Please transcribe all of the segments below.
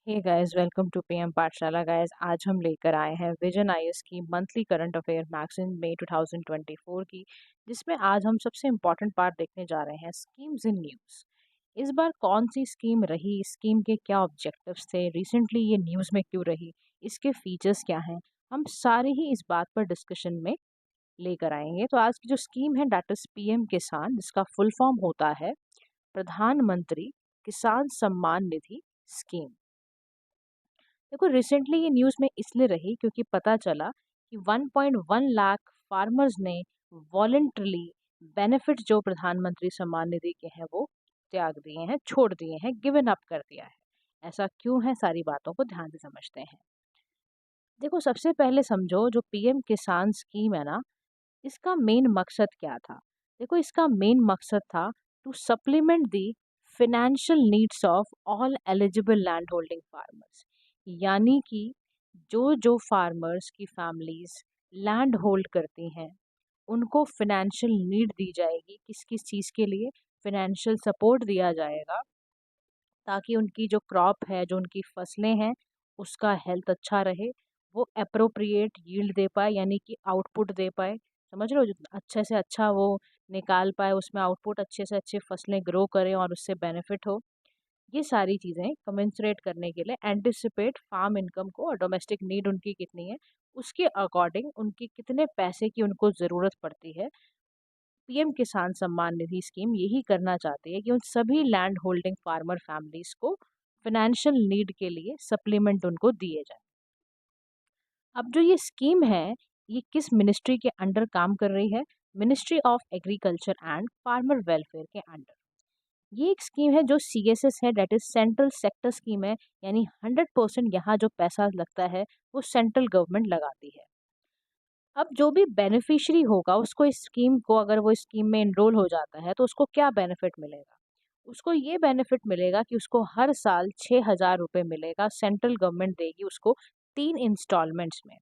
Hey guys, welcome to PM Pathshala. Guys, आज हम लेकर आए हैं विजन आईएएस की मंथली करंट अफेयर मैगजीन मई 2024 की, जिसमें आज हम सबसे इम्पोर्टेंट पार्ट देखने जा रहे हैं, स्कीम्स इन न्यूज़। इस बार कौन सी स्कीम रही, स्कीम के क्या ऑब्जेक्टिव्स थे, रिसेंटली ये न्यूज़ में क्यों रही, इसके फीचर्स क्या हैं, हम सारे ही इस बात पर डिस्कशन में लेकर आएंगे। तो आज की जो स्कीम है दैट इज पीएम किसान, जिसका फुल फॉर्म होता है प्रधानमंत्री किसान सम्मान निधि स्कीम। देखो, रिसेंटली ये न्यूज़ में इसलिए रही क्योंकि पता चला कि 1.1 लाख फार्मर्स ने वॉलंटरली बेनिफिट जो प्रधानमंत्री सम्मान निधि के हैं वो त्याग दिए हैं, छोड़ दिए हैं, गिवन अप कर दिया है। ऐसा क्यों है, सारी बातों को ध्यान से समझते हैं। देखो, सबसे पहले समझो जो पीएम किसान स्कीम है ना, इसका मेन मकसद क्या था। देखो, इसका मेन मकसद था to supplement the financial needs of all eligible land holding farmers. यानी कि जो जो फार्मर्स की फैमिलीज लैंड होल्ड करती हैं, उनको फिनेंशियल नीड दी जाएगी। किस किस चीज़ के लिए फिनेंशियल सपोर्ट दिया जाएगा, ताकि उनकी जो क्रॉप है, जो उनकी फसलें हैं, उसका हेल्थ अच्छा रहे, वो अप्रोप्रिएट यील्ड दे पाए, यानी कि आउटपुट दे पाए। समझ रहे हो, जितना अच्छे से अच्छा वो निकाल पाए, उसमें आउटपुट अच्छे से अच्छे फसलें ग्रो करें और उससे बेनिफिट हो। ये सारी चीज़ें कमेंसरेट करने के लिए, एंटिसिपेट फार्म इनकम को और डोमेस्टिक नीड उनकी कितनी है, उसके अकॉर्डिंग उनकी कितने पैसे की उनको ज़रूरत पड़ती है। पीएम किसान सम्मान निधि स्कीम यही करना चाहती है कि उन सभी लैंड होल्डिंग फार्मर फैमिलीज को फिनेंशियल नीड के लिए सप्लीमेंट उनको दिए जाए। अब जो ये स्कीम है, ये किस मिनिस्ट्री के अंडर काम कर रही है? Ministry of agriculture and farmer welfare के अंडर। ये एक स्कीम है जो सीएसएस है, that is central sector scheme है। यानी 100% यहाँ जो पैसा लगता है वो सेंट्रल गवर्नमेंट लगाती है। अब जो भी बेनिफिशियरी होगा उसको, इस स्कीम को अगर वो इस स्कीम में एनरोल हो जाता है, तो उसको क्या बेनिफिट मिलेगा? उसको ये बेनिफिट मिलेगा कि उसको हर साल 6,000 रुपये मिलेगा। सेंट्रल गवर्नमेंट देगी उसको 3 इंस्टॉलमेंट्स में,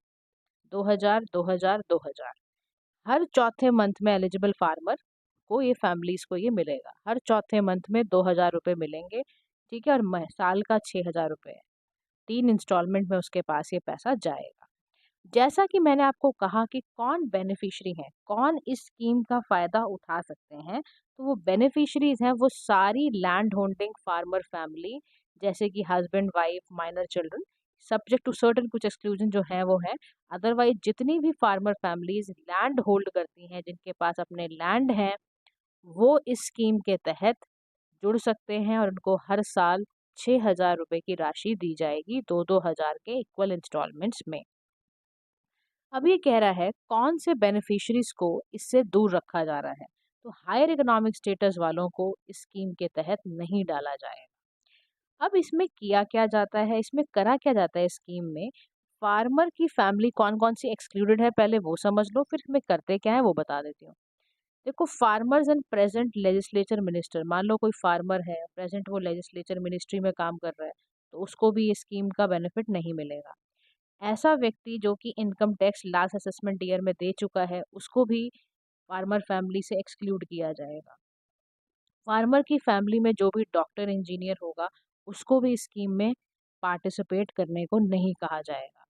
2,000, 2,000, 2,000। हर चौथे मंथ में एलिजिबल फार्मर को, ये फैमिलीज को ये मिलेगा। हर चौथे मंथ में 2,000 रुपये मिलेंगे। ठीक है, और साल का 6,000 रुपये है। 3 इंस्टॉलमेंट में उसके पास ये पैसा जाएगा। जैसा कि मैंने आपको कहा कि कौन बेनिफिशियरी हैं, कौन इस स्कीम का फ़ायदा उठा सकते हैं, तो वो बेनिफिशियरीज हैं वो सारी लैंड होल्डिंग फार्मर फैमिली, जैसे कि husband, wife, minor children, subject to certain कुछ एक्सक्लूजन जो है वो है। अदरवाइज जितनी भी फार्मर फैमिलीज लैंड होल्ड करती हैं, जिनके पास अपने लैंड हैं, वो इस स्कीम के तहत जुड़ सकते हैं और उनको हर साल 6,000 रुपये की राशि दी जाएगी, 2-2 हज़ार के इक्वल इंस्टॉलमेंट्स में। अब ये कह रहा है कौन से बेनिफिशरीज को इससे दूर रखा जा रहा है। तो हायर इकोनॉमिक स्टेटस वालों को इस स्कीम के तहत नहीं डाला जाएगा। अब इसमें किया क्या जाता है, इसमें करा क्या जाता है स्कीम में? फार्मर की फैमिली कौन कौन सी एक्सक्लूडेड है, पहले वो समझ लो, फिर इसमें करते क्या है वो बता देती हूँ। देखो, farmers and present legislature minister, मान लो कोई फार्मर है, प्रेजेंट वो लेजिस्लेचर मिनिस्ट्री में काम कर रहा है, तो उसको भी ये स्कीम का बेनिफिट नहीं मिलेगा। ऐसा व्यक्ति जो कि income tax last assessment year में दे चुका है, उसको भी फार्मर फैमिली से एक्सक्लूड किया जाएगा। फार्मर की फैमिली में जो भी डॉक्टर, इंजीनियर होगा, उसको भी स्कीम में पार्टिसिपेट करने को नहीं कहा जाएगा।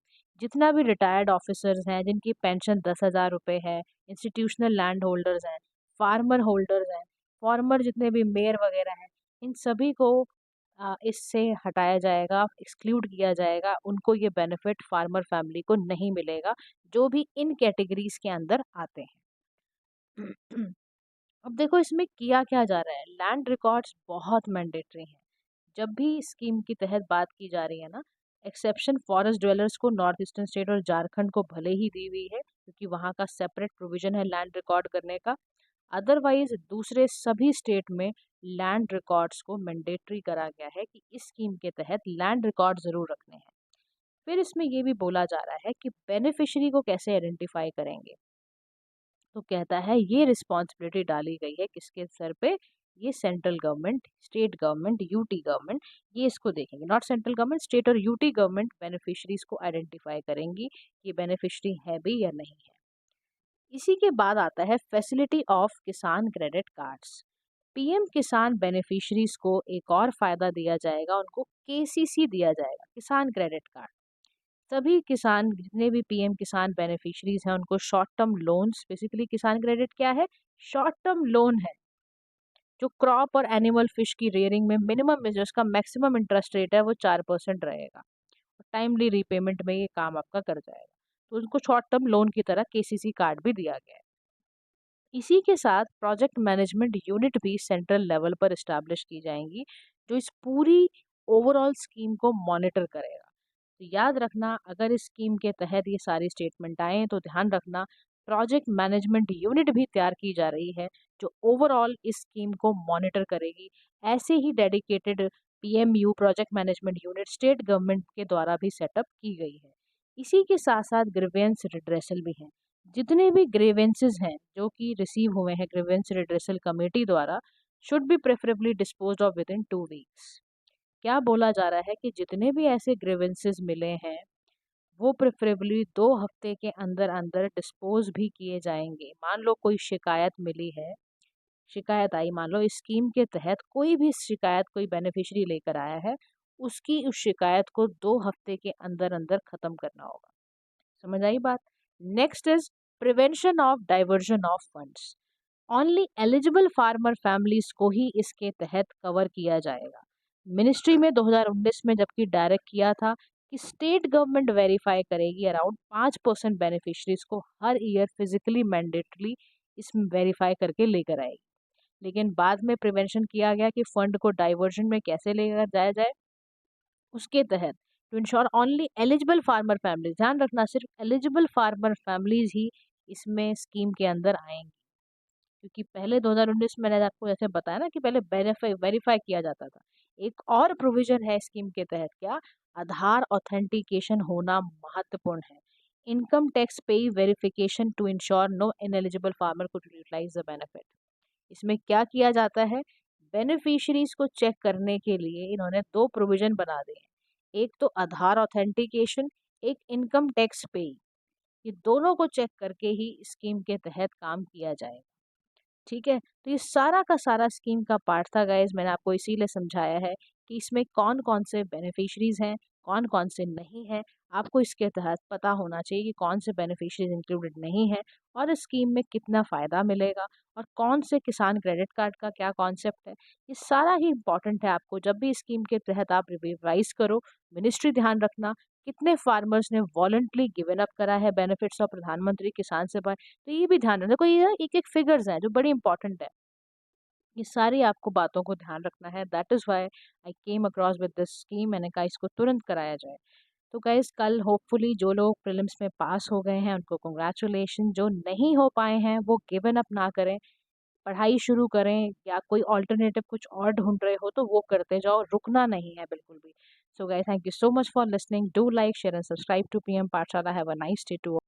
जितना भी रिटायर्ड ऑफिसर्स हैं, जिनकी पेंशन 10,000 रुपये है, इंस्टीट्यूशनल लैंड होल्डर्स हैं, फार्मर होल्डर्स हैं, फार्मर जितने भी मेयर वगैरह हैं, इन सभी को इससे हटाया जाएगा, एक्सक्लूड किया जाएगा। उनको ये बेनिफिट फार्मर फैमिली को नहीं मिलेगा, जो भी इन कैटेगरीज के अंदर आते हैं। अब देखो, इसमें किया क्या जा रहा है। लैंड रिकॉर्ड्स बहुत मैंडेटरी हैं। जब भी स्कीम की तहत बात की जा रही है ना, एक्सेप्शन फॉरेस्ट ड्वेलर्स को नॉर्थ ईस्टर्न स्टेट और झारखंड को भले ही दी हुई है, क्योंकि वहाँ का सेपरेट प्रोविजन है लैंड रिकॉर्ड करने का। अदरवाइज दूसरे सभी स्टेट में लैंड रिकॉर्ड्स को मैंडेटरी करा गया है कि इस स्कीम के तहत लैंड रिकॉर्ड जरूर रखने हैं। फिर इसमें ये भी बोला जा रहा है कि बेनिफिशियरी को कैसे आइडेंटिफाई करेंगे। तो कहता है ये रिस्पॉन्सिबिलिटी डाली गई है किसके सर पे? ये central government, state government, UT government, ये इसको देखेंगे। नॉट सेंट्रल गवर्नमेंट, स्टेट और यूटी गवर्नमेंट बेनिफिशरीज को आइडेंटिफाई करेंगी कि बेनिफिशरी है भी या नहीं है। इसी के बाद आता है फैसिलिटी ऑफ किसान क्रेडिट कार्ड्स। पीएम किसान बेनिफिशरीज को एक और फायदा दिया जाएगा, उनको केसीसी दिया जाएगा, किसान क्रेडिट कार्ड। सभी किसान जितने भी पीएम किसान बेनिफिशरीज हैं उनको शॉर्ट टर्म लोन्स, बेसिकली किसान क्रेडिट क्या है, शॉर्ट टर्म लोन है जो क्रॉप और एनिमल फिश की रेयरिंग में मिनिमम में जो उसका मैक्सिमम इंटरेस्ट रेट है वो 4% रहेगा। टाइमली रीपेमेंट में ये काम आपका कर जाएगा, तो उनको शॉर्ट टर्म लोन की तरह केसीसी कार्ड भी दिया गया है। इसी के साथ प्रोजेक्ट मैनेजमेंट यूनिट भी सेंट्रल लेवल पर इस्टेब्लिश की जाएंगी, जो इस पूरी ओवरऑल स्कीम को मॉनिटर करेगा। तो याद रखना, अगर इस स्कीम के तहत ये सारी स्टेटमेंट आए तो ध्यान रखना प्रोजेक्ट मैनेजमेंट यूनिट भी तैयार की जा रही है जो ओवरऑल इस स्कीम को मॉनिटर करेगी। ऐसे ही dedicated PMU project management unit state government के द्वारा भी सेटअप की गई है। इसी के साथ साथ ग्रीवेंस रिड्रेसल भी हैं। जितने भी ग्रीवेंसेस हैं जो कि रिसीव हुए हैं ग्रीवेंस रिड्रेसल कमेटी द्वारा, should be preferably disposed of with in 2 weeks. क्या बोला जा रहा है कि जितने भी ऐसे ग्रीवेंसेस मिले हैं वो प्रेफरेबली 2 हफ्ते के अंदर अंदर डिस्पोज भी किए जाएंगे। मान लो कोई शिकायत मिली है, शिकायत आई, मान लो इस स्कीम के तहत कोई भी शिकायत कोई बेनिफिशियरी लेकर आया है, उसकी उस शिकायत को 2 हफ्ते के अंदर अंदर खत्म करना होगा। समझ आई बात? Next is prevention of diversion of funds. Only eligible farmer families को ही इसके तहत कवर किया जाएगा। मिनिस्ट्री में 2019 में जबकि डायरेक्ट किया था कि स्टेट गवर्नमेंट वेरीफाई करेगी अराउंड 5% बेनिफिशरीज को हर ईयर फिजिकली मैंडेटली इसमें वेरीफाई करके लेकर आएगी। लेकिन बाद में प्रिवेंशन किया गया कि फंड को डाइवर्जन में कैसे लेकर जाया जाए। उसके तहत to ensure only eligible farmer families, ध्यान रखना सिर्फ एलिजिबल फार्मर फैमिलीज ही इसमें स्कीम के अंदर आएंगी। क्योंकि पहले 2019 में मैंने आपको जैसे बताया ना कि पहले वेरीफाई किया जाता था। एक और प्रोविजन है स्कीम के तहत, क्या, आधार ऑथेंटिकेशन होना महत्वपूर्ण है। इनकम टैक्स पे verification to ensure no ineligible farmer could utilize the benefit. इसमें क्या किया जाता है, बेनिफिशरीज को चेक करने के लिए इन्होंने 2 प्रोविजन बना दिए हैं। एक तो आधार ऑथेंटिकेशन, एक इनकम टैक्स पे। ये दोनों को चेक करके ही स्कीम के तहत काम किया जाएगा। ठीक है, तो ये सारा का सारा स्कीम का पार्ट था गाइज। मैंने आपको इसीलिए समझाया है कि इसमें कौन कौन से बेनिफिशरीज हैं, कौन कौन से नहीं हैं। आपको इसके तहत पता होना चाहिए कि कौन से बेनिफिशरीज इंक्लूडेड नहीं है और इस स्कीम में कितना फ़ायदा मिलेगा और कौन से किसान क्रेडिट कार्ड का क्या कॉन्सेप्ट है। ये सारा ही इंपॉर्टेंट है। आपको जब भी स्कीम के तहत आप रिवाइज करो, मिनिस्ट्री ध्यान रखना कितने फार्मर्स ने वॉलंटली गिवन अप करा है बेनिफिट्स ऑफ प्रधानमंत्री किसान से। तो ये भी ध्यान रखना, देखो ये एक एक फिगर्स हैं जो बड़ी इंपॉर्टेंट है। ये सारी आपको बातों को ध्यान रखना है। That is why I came across with this scheme. मैंने कहा इसको तुरंत कराया जाए। तो गाइस कल होपफुली जो लोग प्रीलिम्स में पास हो गए हैं उनको कंग्रेचुलेशन, जो नहीं हो पाए हैं वो गिवन अप ना करें, पढ़ाई शुरू करें, या कोई ऑल्टरनेटिव कुछ और ढूंढ रहे हो तो वो करते जाओ, रुकना नहीं है बिल्कुल भी। So guys thank you so much for listening, do like share and subscribe to PM Pathshala. Have a nice day to